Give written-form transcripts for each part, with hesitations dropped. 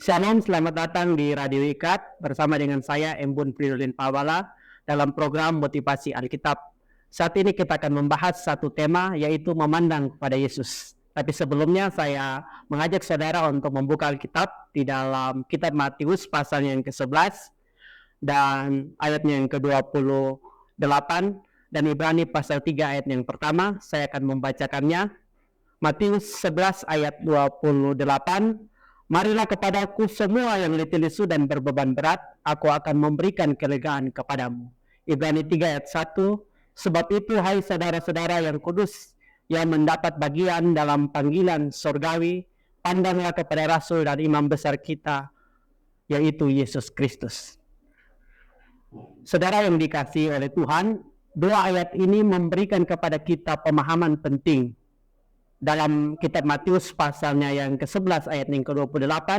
Shalom, selamat datang di Radio Ikat bersama dengan saya Embun Fridolin Pawala dalam program Motivasi Alkitab. Saat ini kita akan membahas satu tema, yaitu memandang kepada Yesus. Tapi sebelumnya saya mengajak saudara untuk membuka Alkitab di dalam kitab Matius pasal yang ke-11 dan ayatnya yang ke-28 dan Ibrani pasal 3 ayat yang pertama. Saya akan membacakannya. Matius 11 ayat 28. Marilah kepadaku semua yang letih lesu dan berbeban berat, aku akan memberikan kelegaan kepadamu. Ibrani 3 ayat 1. Sebab itu hai saudara-saudara yang kudus, yang mendapat bagian dalam panggilan surgawi, pandanglah kepada Rasul dan Imam besar kita, yaitu Yesus Kristus. Saudara yang dikasihi oleh Tuhan, dua ayat ini memberikan kepada kita pemahaman penting. Dalam kitab Matius pasalnya yang ke-11 ayat yang ke-28,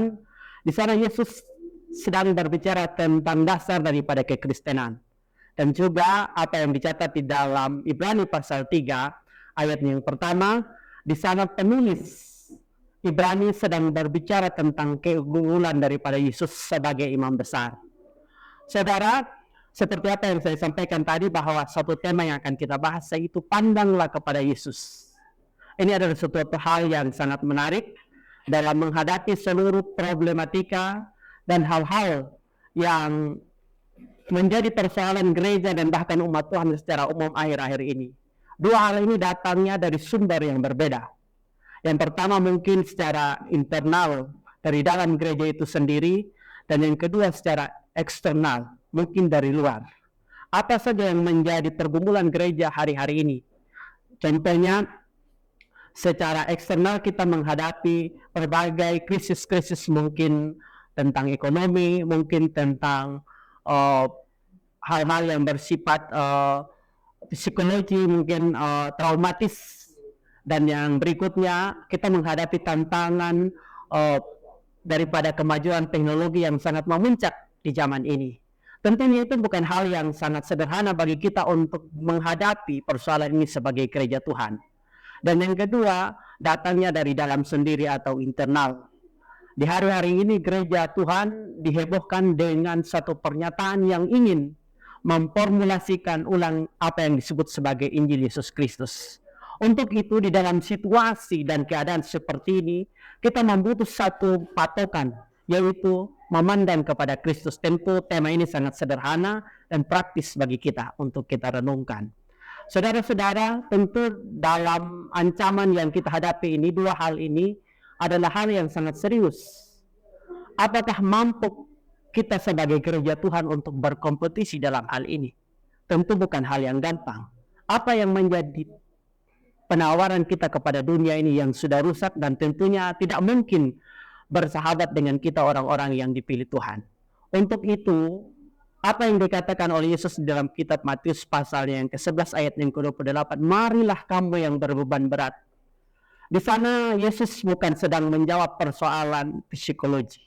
di sana Yesus sedang berbicara tentang dasar daripada kekristenan. Dan juga apa yang dicatat di dalam Ibrani pasal 3 ayat yang pertama, di sana penulis Ibrani sedang berbicara tentang keunggulan daripada Yesus sebagai imam besar. Saudara, seperti apa yang saya sampaikan tadi, bahwa satu tema yang akan kita bahas yaitu pandanglah kepada Yesus. Ini adalah suatu hal yang sangat menarik dalam menghadapi seluruh problematika dan hal-hal yang menjadi persoalan gereja dan bahkan umat Tuhan secara umum akhir-akhir ini. Dua hal ini datangnya dari sumber yang berbeda. Yang pertama mungkin secara internal dari dalam gereja itu sendiri, dan yang kedua secara eksternal, mungkin dari luar. Apa saja yang menjadi pergumulan gereja hari-hari ini? Contohnya, secara eksternal kita menghadapi berbagai krisis-krisis, mungkin tentang ekonomi, mungkin tentang hal-hal yang bersifat psikologi, mungkin traumatis. Dan yang berikutnya kita menghadapi tantangan daripada kemajuan teknologi yang sangat memuncak di zaman ini. Tentunya itu bukan hal yang sangat sederhana bagi kita untuk menghadapi persoalan ini sebagai gereja Tuhan. Dan yang kedua, datangnya dari dalam sendiri atau internal. Di hari-hari ini gereja Tuhan dihebohkan dengan satu pernyataan yang ingin memformulasikan ulang apa yang disebut sebagai Injil Yesus Kristus. Untuk itu di dalam situasi dan keadaan seperti ini, kita membutuh satu patokan, yaitu memandang kepada Kristus. Tentu tema ini sangat sederhana dan praktis bagi kita untuk kita renungkan. Saudara-saudara, tentu dalam ancaman yang kita hadapi ini, dua hal ini adalah hal yang sangat serius. Apakah mampu kita sebagai gereja Tuhan untuk berkompetisi dalam hal ini? Tentu bukan hal yang gampang. Apa yang menjadi penawaran kita kepada dunia ini yang sudah rusak dan tentunya tidak mungkin bersahabat dengan kita orang-orang yang dipilih Tuhan. Untuk itu, apa yang dikatakan oleh Yesus dalam kitab Matius pasal yang ke-11 ayat yang ke-28, marilah kamu yang berbeban berat. Di sana Yesus bukan sedang menjawab persoalan psikologi.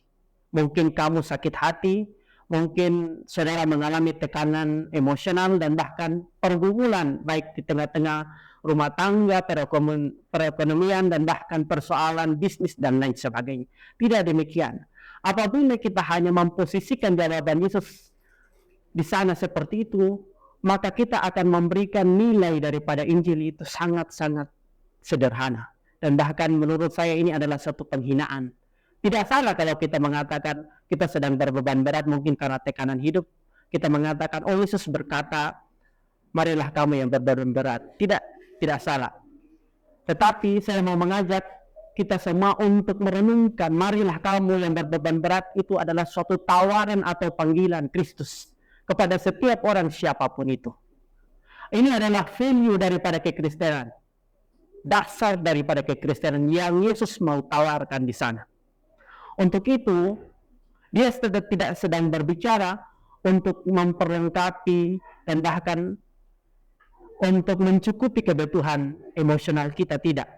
Mungkin kamu sakit hati, mungkin saudara mengalami tekanan emosional dan bahkan pergumulan baik di tengah-tengah rumah tangga, perekonomian dan bahkan persoalan bisnis dan lain sebagainya. Tidak demikian. Apabila kita hanya memposisikan jawaban Yesus di sana seperti itu, maka kita akan memberikan nilai daripada Injil itu sangat-sangat sederhana. Dan bahkan menurut saya ini adalah satu penghinaan. Tidak salah kalau kita mengatakan kita sedang berbeban berat mungkin karena tekanan hidup. Kita mengatakan, oh Yesus berkata, marilah kamu yang berbeban berat. Tidak salah. Tetapi saya mau mengajak kita semua untuk merenungkan, marilah kamu yang berbeban berat itu adalah suatu tawaran atau panggilan Kristus kepada setiap orang siapapun itu. Ini adalah value daripada kekristenan, dasar daripada kekristenan yang Yesus mau tawarkan di sana. Untuk itu, dia tidak sedang berbicara untuk memperlengkapi dan bahkan untuk mencukupi kebutuhan emosional kita, tidak.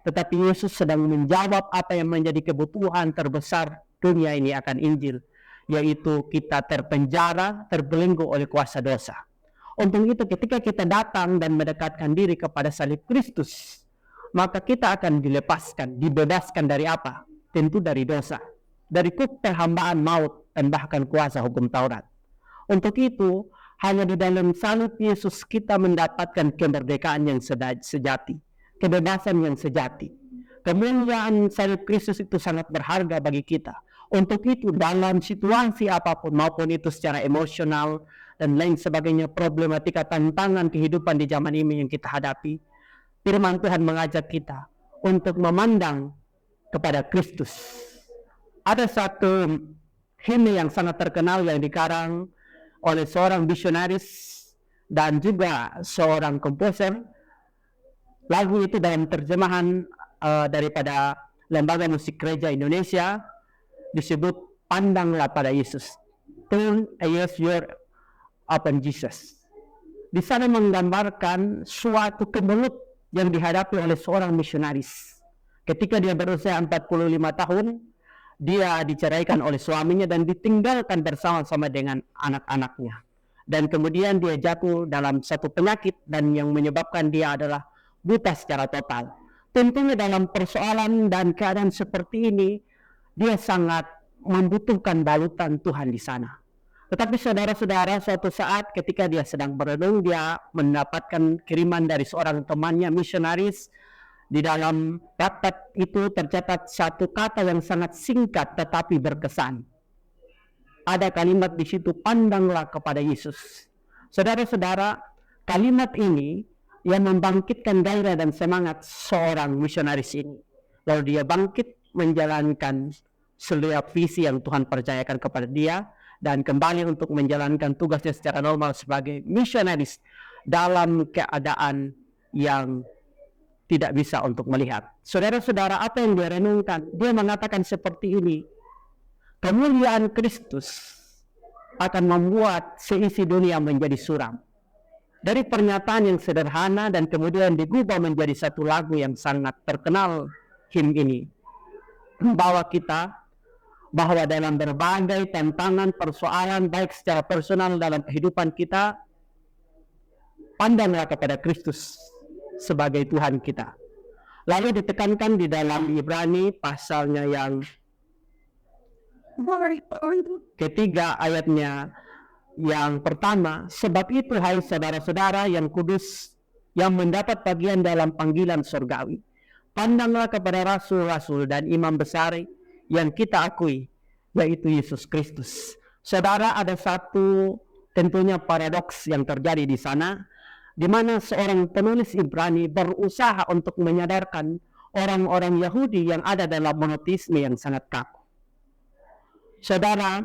Tetapi Yesus sedang menjawab apa yang menjadi kebutuhan terbesar dunia ini akan Injil, yaitu kita terpenjara, terbelenggu oleh kuasa dosa. Untuk itu ketika kita datang dan mendekatkan diri kepada salib Kristus, maka kita akan dilepaskan, dibebaskan dari apa? Tentu dari dosa. dari kuk perhambaan maut dan bahkan kuasa hukum Taurat. Untuk itu, hanya di dalam salib Yesus kita mendapatkan kemerdekaan yang sejati, kebebasan yang sejati. Kemuliaan salib Kristus itu sangat berharga bagi kita. Untuk itu, dalam situasi apapun, maupun itu secara emosional dan lain sebagainya, problematika tantangan kehidupan di zaman ini yang kita hadapi, firman Tuhan mengajak kita untuk memandang kepada Kristus. Ada satu hymne yang sangat terkenal yang dikarang oleh seorang misionaris dan juga seorang komposer. Lagu itu dalam terjemahan daripada Lembaga Musik Gereja Indonesia disebut Pandanglah pada Yesus. Turn your upon Jesus. Di sana menggambarkan suatu kemelut yang dihadapi oleh seorang misionaris. Ketika dia berusia 45 tahun, dia diceraikan oleh suaminya dan ditinggalkan bersama-sama dengan anak-anaknya. Dan kemudian dia jatuh dalam satu penyakit dan yang menyebabkan dia adalah buta secara total. Tentunya dalam persoalan dan keadaan seperti ini, dia sangat membutuhkan balutan Tuhan di sana. Tetapi saudara-saudara, suatu saat ketika dia sedang berenung, dia mendapatkan kiriman dari seorang temannya misionaris. Di dalam rapat itu tercatat satu kata yang sangat singkat tetapi berkesan. Ada kalimat di situ, pandanglah kepada Yesus. Saudara-saudara, kalimat ini yang membangkitkan gairah dan semangat seorang misionaris ini. Lalu dia bangkit menjalankan setiap visi yang Tuhan percayakan kepada dia dan kembali untuk menjalankan tugasnya secara normal sebagai misionaris dalam keadaan yang tidak bisa untuk melihat. Saudara-saudara, apa yang dia renungkan? Dia mengatakan seperti ini, kemuliaan Kristus akan membuat seisi dunia menjadi suram. Dari pernyataan yang sederhana dan kemudian digubah menjadi satu lagu yang sangat terkenal, hymn ini membawa kita bahwa dalam berbagai tantangan, persoalan, baik secara personal dalam kehidupan kita, pandanglah kepada Kristus sebagai Tuhan kita. Lalu ditekankan di dalam Ibrani pasalnya yang ketiga ayatnya yang pertama, sebab itu hai saudara-saudara yang kudus yang mendapat bagian dalam panggilan surgawi, pandanglah kepada rasul-rasul dan imam besar yang kita akui, yaitu Yesus Kristus. Saudara, ada satu tentunya paradoks yang terjadi di sana, di mana seorang penulis Ibrani berusaha untuk menyadarkan orang-orang Yahudi yang ada dalam monoteisme yang sangat kaku. Saudara,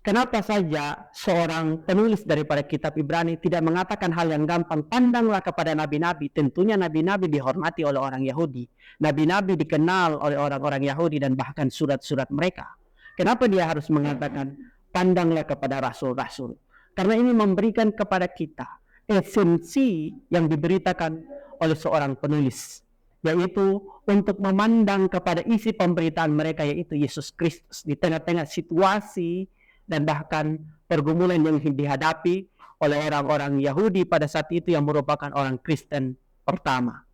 kenapa saja seorang penulis daripada kitab Ibrani tidak mengatakan hal yang gampang, pandanglah kepada nabi-nabi? Tentunya nabi-nabi dihormati oleh orang Yahudi. Nabi-nabi dikenal oleh orang-orang Yahudi dan bahkan surat-surat mereka. Kenapa dia harus mengatakan pandanglah kepada rasul-rasul? Karena ini memberikan kepada kita esensi yang diberitakan oleh seorang penulis, yaitu untuk memandang kepada isi pemberitaan mereka, yaitu Yesus Kristus di tengah-tengah situasi dan bahkan pergumulan yang dihadapi oleh orang-orang Yahudi pada saat itu yang merupakan orang Kristen pertama.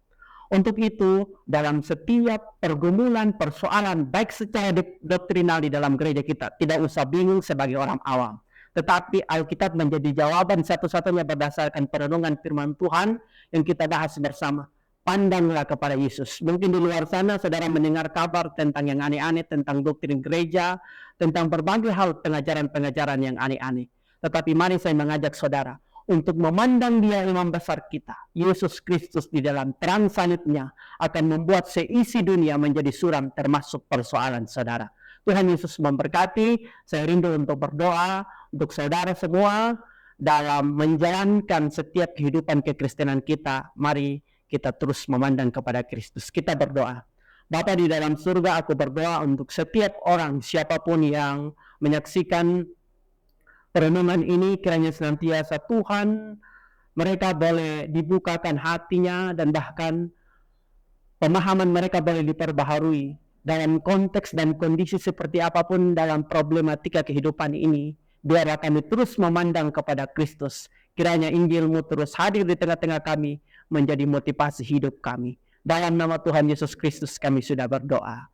Untuk itu, dalam setiap pergumulan, persoalan, baik secara doktrinal di dalam gereja kita, tidak usah bingung sebagai orang awam. Tetapi Alkitab menjadi jawaban satu-satunya berdasarkan perenungan firman Tuhan yang kita bahas bersama. Pandanglah kepada Yesus. Mungkin di luar sana saudara mendengar kabar tentang yang aneh-aneh, tentang doktrin gereja, tentang berbagai hal pengajaran-pengajaran yang aneh-aneh. Tetapi mari saya mengajak saudara untuk memandang dia imam besar kita, Yesus Kristus, di dalam terang salibnya akan membuat seisi dunia menjadi suram, termasuk persoalan saudara. Tuhan Yesus memberkati. Saya rindu untuk berdoa untuk saudara semua dalam menjalankan setiap kehidupan kekristenan kita. Mari kita terus memandang kepada Kristus. Kita berdoa. Bapa di dalam surga, aku berdoa untuk setiap orang, siapapun yang menyaksikan perenungan ini, kiranya senantiasa Tuhan, mereka boleh dibukakan hatinya dan bahkan pemahaman mereka boleh diperbaharui dalam konteks dan kondisi seperti apapun dalam problematika kehidupan ini. Biarlah kami terus memandang kepada Kristus. Kiranya Injil-Mu terus hadir di tengah-tengah kami, menjadi motivasi hidup kami. Dalam nama Tuhan Yesus Kristus kami sudah berdoa.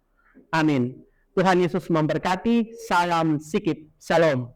Amin. Tuhan Yesus memberkati. Salam sikit. Shalom.